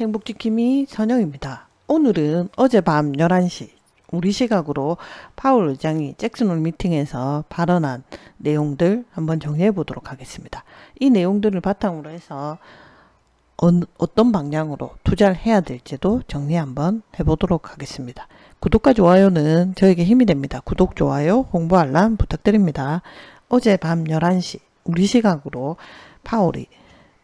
행복지킴이 선영입니다. 오늘은 어젯밤 11시 우리 시각으로 파월 의장이 잭슨홀 미팅에서 발언한 내용들 한번 정리해 보도록 하겠습니다. 이 내용들을 바탕으로 해서 어떤 방향으로 투자를 해야 될지도 정리 한번 해보도록 하겠습니다. 구독과 좋아요는 저에게 힘이 됩니다. 구독, 좋아요, 홍보 알람 부탁드립니다. 어젯밤 11시 우리 시각으로 파월이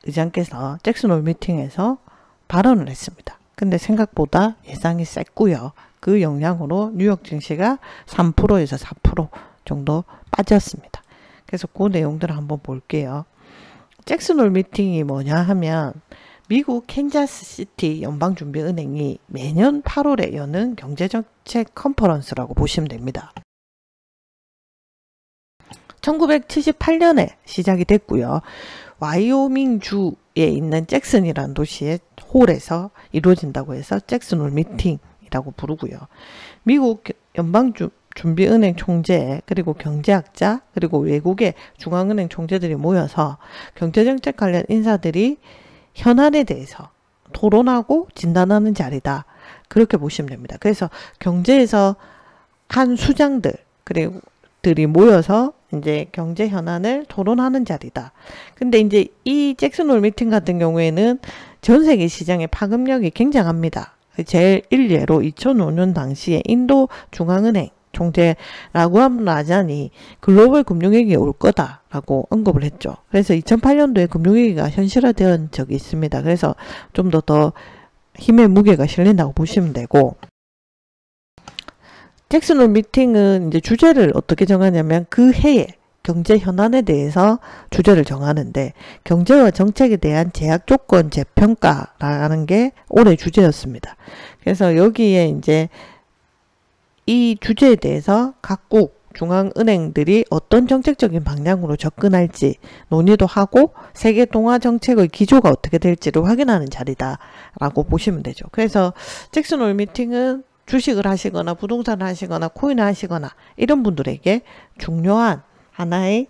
의장께서 잭슨홀 미팅에서 발언을 했습니다. 근데 생각보다 예상이 셌고요. 그 영향으로 뉴욕 증시가 3%에서 4% 정도 빠졌습니다. 그래서 그 내용들을 한번 볼게요. 잭슨홀 미팅이 뭐냐 하면 미국 캔자스시티 연방준비은행이 매년 8월에 여는 경제정책 컨퍼런스라고 보시면 됩니다. 1978년에 시작이 됐고요. 와이오밍 주에 있는 잭슨이라는 도시의 홀에서 이루어진다고 해서 잭슨홀 미팅이라고 부르고요. 미국 연방준비은행 총재 그리고 경제학자 그리고 외국의 중앙은행 총재들이 모여서 경제정책 관련 인사들이 현안에 대해서 토론하고 진단하는 자리다. 그렇게 보시면 됩니다. 그래서 경제에서 한 수장들 그리고 들이 모여서 이제 경제 현안을 토론하는 자리다. 근데 이제 이 잭슨홀 미팅 같은 경우에는 전 세계 시장의 파급력이 굉장합니다. 제일 일례로 2005년 당시에 인도 중앙은행 총재 라구람 라잔이 글로벌 금융위기에 올 거다라고 언급을 했죠. 그래서 2008년도에 금융위기가 현실화된 적이 있습니다. 그래서 좀 더 힘의 무게가 실린다고 보시면 되고, 잭슨홀 미팅은 이제 주제를 어떻게 정하냐면 그 해의 경제 현안에 대해서 주제를 정하는데 경제와 정책에 대한 제약 조건 재평가라는 게 올해 주제였습니다. 그래서 여기에 이제 이 주제에 대해서 각국 중앙은행들이 어떤 정책적인 방향으로 접근할지 논의도 하고 세계 동화 정책의 기조가 어떻게 될지를 확인하는 자리다라고 보시면 되죠. 그래서 잭슨홀 미팅은 주식을 하시거나 부동산을 하시거나 코인을 하시거나 이런 분들에게 중요한 하나의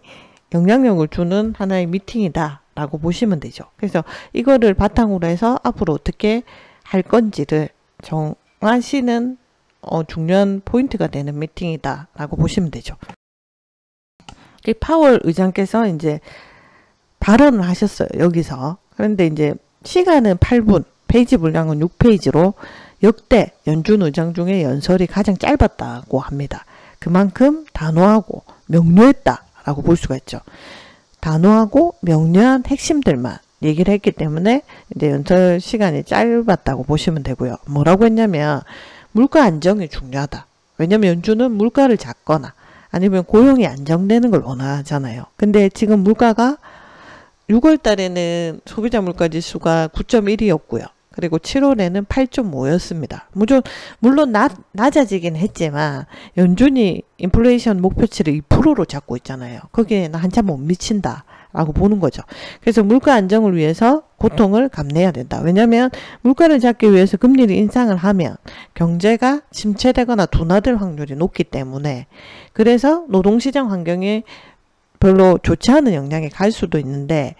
영향력을 주는 하나의 미팅이다 라고 보시면 되죠. 그래서 이거를 바탕으로 해서 앞으로 어떻게 할 건지를 정하시는 중요한 포인트가 되는 미팅이다 라고 보시면 되죠. 파월 의장께서 이제 발언을 하셨어요. 여기서. 그런데 이제 시간은 8분, 페이지 분량은 6페이지로 역대 연준 의장 중에 연설이 가장 짧았다고 합니다. 그만큼 단호하고 명료했다라고 볼 수가 있죠. 단호하고 명료한 핵심들만 얘기를 했기 때문에 이제 연설 시간이 짧았다고 보시면 되고요. 뭐라고 했냐면 물가 안정이 중요하다. 왜냐면 연준은 물가를 잡거나 아니면 고용이 안정되는 걸 원하잖아요. 근데 지금 물가가 6월 달에는 소비자 물가 지수가 9.1이었고요. 그리고 7월에는 8.5였습니다. 물론 낮아지긴 했지만 연준이 인플레이션 목표치를 2%로 잡고 있잖아요. 거기에는 한참 못 미친다라고 보는 거죠. 그래서 물가 안정을 위해서 고통을 감내해야 된다. 왜냐하면 물가를 잡기 위해서 금리를 인상을 하면 경제가 침체되거나 둔화될 확률이 높기 때문에 그래서 노동시장 환경이 별로 좋지 않은 영향이 갈 수도 있는데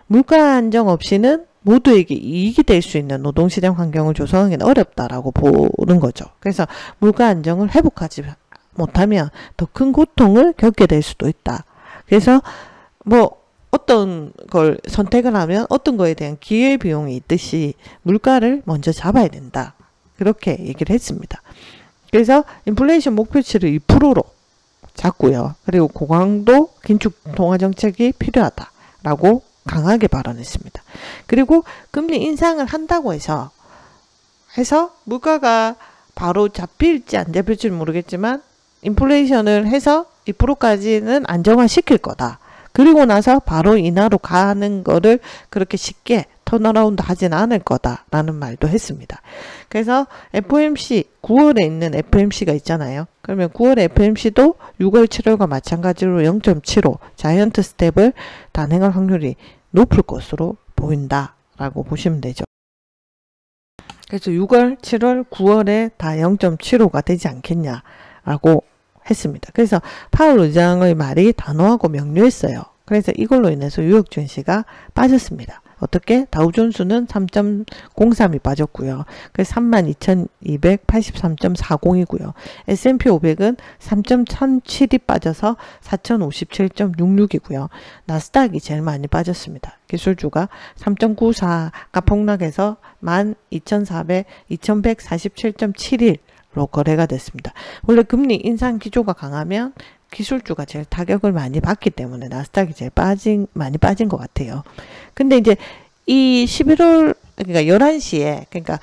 물가 안정 없이는 모두에게 이익이 될 수 있는 노동시장 환경을 조성하기는 어렵다라고 보는 거죠. 그래서 물가 안정을 회복하지 못하면 더 큰 고통을 겪게 될 수도 있다. 그래서 뭐 어떤 걸 선택을 하면 어떤 거에 대한 기회비용이 있듯이 물가를 먼저 잡아야 된다. 그렇게 얘기를 했습니다. 그래서 인플레이션 목표치를 2%로 잡고요. 그리고 고강도 긴축 통화 정책이 필요하다라고 강하게 발언했습니다. 그리고 금리 인상을 한다고 해서 물가가 바로 잡힐지 안 잡힐지 모르겠지만 인플레이션을 해서 2%까지는 안정화시킬 거다. 그리고 나서 바로 인하로 가는 거를 그렇게 쉽게 턴어라운드 하진 않을 거다라는 말도 했습니다. 그래서 FOMC 9월에 있는 FOMC가 있잖아요. 그러면 9월에 FOMC도 6월 7월과 마찬가지로 0.75 자이언트 스텝을 단행할 확률이 높을 것으로 보인다라고 보시면 되죠. 그래서 6월, 7월, 9월에 다 0.75가 되지 않겠냐라고 했습니다. 그래서 파월 의장의 말이 단호하고 명료했어요. 그래서 이걸로 인해서 뉴욕 증시가 빠졌습니다. 어떻게? 다우존스는 3.03이 빠졌고요. 그래서 32,283.40이고요. S&P 500은 3.37이 빠져서 4,057.66이고요. 나스닥이 제일 많이 빠졌습니다. 기술주가 3.94가 폭락해서 22,147.71로 거래가 됐습니다. 원래 금리 인상 기조가 강하면 기술주가 제일 타격을 많이 받기 때문에 나스닥이 제일 많이 빠진 것 같아요. 근데 이제 이 11월, 그러니까 11시에, 그러니까,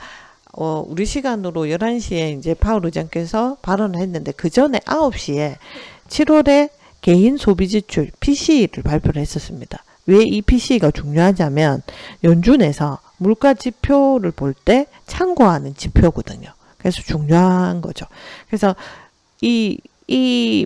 우리 시간으로 11시에 이제 파월 의장께서 발언을 했는데, 그 전에 9시에 7월에 개인 소비 지출 PCE를 발표를 했었습니다. 왜 이 PCE가 중요하냐면, 연준에서 물가 지표를 볼 때 참고하는 지표거든요. 그래서 중요한 거죠. 그래서 이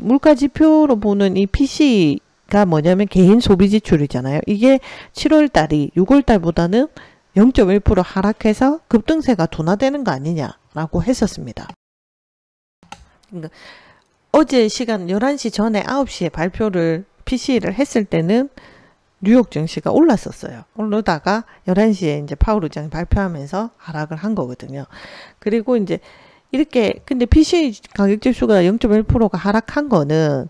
물가 지표로 보는 이 PC가 뭐냐면 개인 소비 지출이잖아요. 이게 7월 달이 6월 달보다는 0.1% 하락해서 급등세가 둔화되는 거 아니냐라고 했었습니다. 그러니까 어제 시간 11시 전에 9시에 발표를 PC를 했을 때는 뉴욕 증시가 올랐었어요. 오르다가 11시에 이제 파월 의장이 발표하면서 하락을 한 거거든요. 그리고 이제 이렇게 근데 PC 가격 지수가 0.1%가 하락한 거는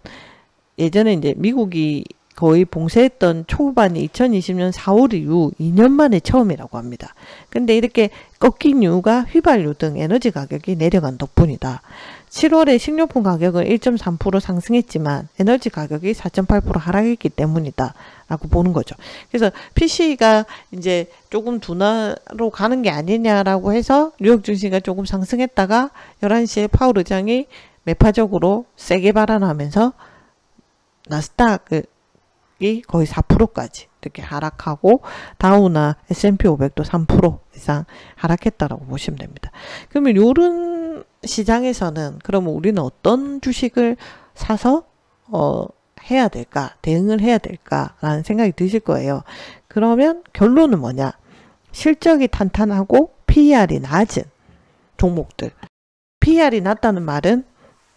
예전에 이제 미국이 거의 봉쇄했던 초반이 2020년 4월 이후 2년 만에 처음이라고 합니다. 근데 이렇게 꺾인 이유가 휘발유 등 에너지 가격이 내려간 덕분이다. 7월에 식료품 가격은 1.3% 상승했지만 에너지 가격이 4.8% 하락했기 때문이다 라고 보는 거죠. 그래서 PC가 이제 조금 둔화로 가는 게 아니냐라고 해서 뉴욕 증시가 조금 상승했다가 11시에 파월 의장이 매파적으로 세게 발언하면서 나스닥이 거의 4%까지 이렇게 하락하고 다우나 S&P 500도 3% 이상 하락했다라고 보시면 됩니다. 그러면 요런 시장에서는 그러면 우리는 어떤 주식을 사서 해야 될까? 대응을 해야 될까라는 생각이 드실 거예요. 그러면 결론은 뭐냐? 실적이 탄탄하고 PER이 낮은 종목들. PER이 낮다는 말은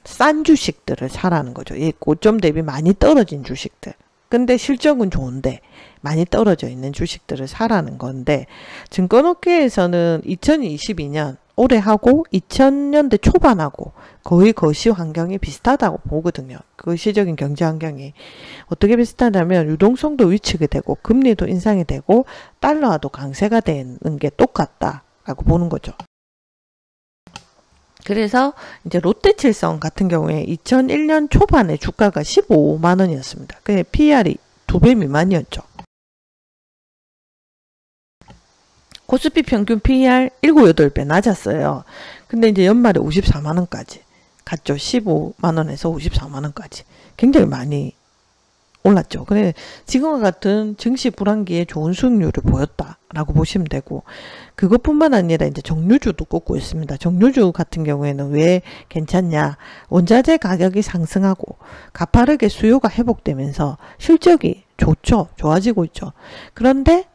싼 주식들을 사라는 거죠. 이 고점 대비 많이 떨어진 주식들. 근데 실적은 좋은데 많이 떨어져 있는 주식들을 사라는 건데 증권업계에서는 2022년 올해하고 2000년대 초반하고 거의 거시 환경이 비슷하다고 보거든요. 거시적인 경제 환경이 어떻게 비슷하냐면 유동성도 위축이 되고 금리도 인상이 되고 달러화도 강세가 되는 게 똑같다라고 보는 거죠. 그래서 이제 롯데칠성 같은 경우에 2001년 초반에 주가가 15만 원이었습니다. 그 PER이 2배 미만이었죠. 코스피 평균 PER 7, 8배 낮았어요. 근데 이제 연말에 54만 원까지 갔죠. 15만 원에서 54만 원까지. 굉장히 많이 올랐죠. 그래 지금과 같은 증시 불황기에 좋은 수익률을 보였다라고 보시면 되고 그것뿐만 아니라 이제 정유주도 꼽고 있습니다. 정유주 같은 경우에는 왜 괜찮냐? 원자재 가격이 상승하고 가파르게 수요가 회복되면서 실적이 좋죠. 좋아지고 있죠. 그런데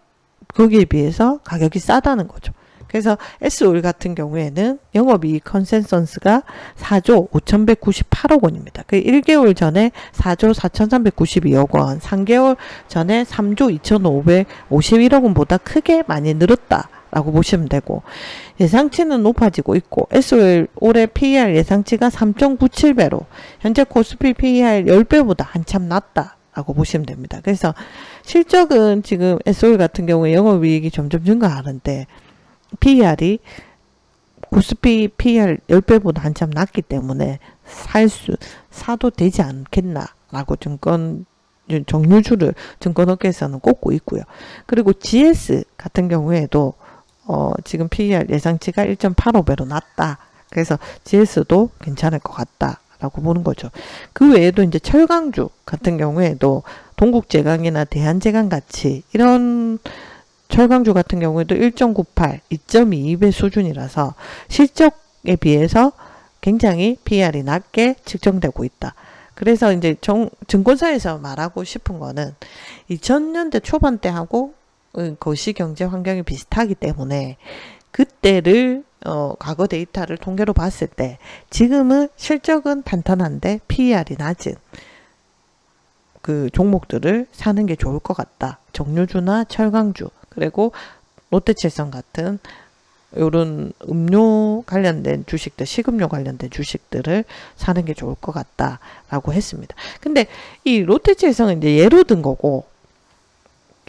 거기에 비해서 가격이 싸다는 거죠. 그래서 S-오일 같은 경우에는 영업이익 컨센서스가 4조 5,198억 원입니다. 그 1개월 전에 4조 4,392억 원, 3개월 전에 3조 2,551억 원보다 크게 많이 늘었다라고 보시면 되고 예상치는 높아지고 있고 S-오일 올해 PER 예상치가 3.97배로 현재 코스피 PER 10배보다 한참 낮다라고 보시면 됩니다. 그래서 실적은 지금 S-오일 같은 경우에 영업이익이 점점 증가하는데 PER이 코스피 PER 10배보다 한참 낮기 때문에 사도 되지 않겠나라고 정유주를 증권업계에서는 꼽고 있고요. 그리고 GS 같은 경우에도 지금 PER 예상치가 1.85배로 낮다. 그래서 GS도 괜찮을 것 같다라고 보는 거죠. 그 외에도 이제 철강주 같은 경우에도 동국제강이나 대한제강 같이 이런 철강주 같은 경우에도 1.98, 2.22배 수준이라서 실적에 비해서 굉장히 PER이 낮게 측정되고 있다. 그래서 이제 증권사에서 말하고 싶은 거는 2000년대 초반 때하고 거시 경제 환경이 비슷하기 때문에 그때를 과거 데이터를 통계로 봤을 때 지금은 실적은 탄탄한데 PER이 낮은 그 종목들을 사는 게 좋을 것 같다. 정유주나 철강주 그리고 롯데칠성 같은 요런 음료 관련된 주식들, 식음료 관련된 주식들을 사는 게 좋을 것 같다라고 했습니다. 근데 이 롯데칠성은 이제 예로 든 거고,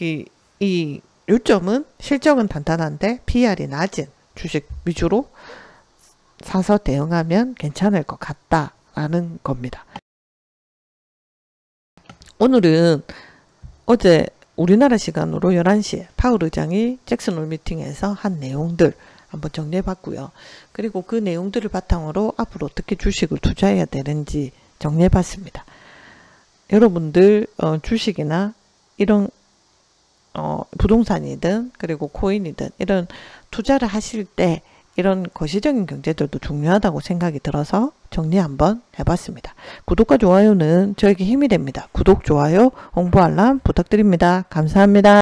이 요점은 실적은 단단한데 PER이 낮은 주식 위주로 사서 대응하면 괜찮을 것 같다라는 겁니다. 오늘은 어제 우리나라 시간으로 11시에 파월 의장이 잭슨 홀 미팅에서 한 내용들 한번 정리해 봤고요. 그리고 그 내용들을 바탕으로 앞으로 어떻게 주식을 투자해야 되는지 정리해 봤습니다. 여러분들 주식이나 이런 부동산이든 그리고 코인이든 이런 투자를 하실 때 이런 거시적인 경제들도 중요하다고 생각이 들어서 정리 한번 해봤습니다. 구독과 좋아요는 저에게 힘이 됩니다. 구독, 좋아요, 홍보 알람 부탁드립니다. 감사합니다.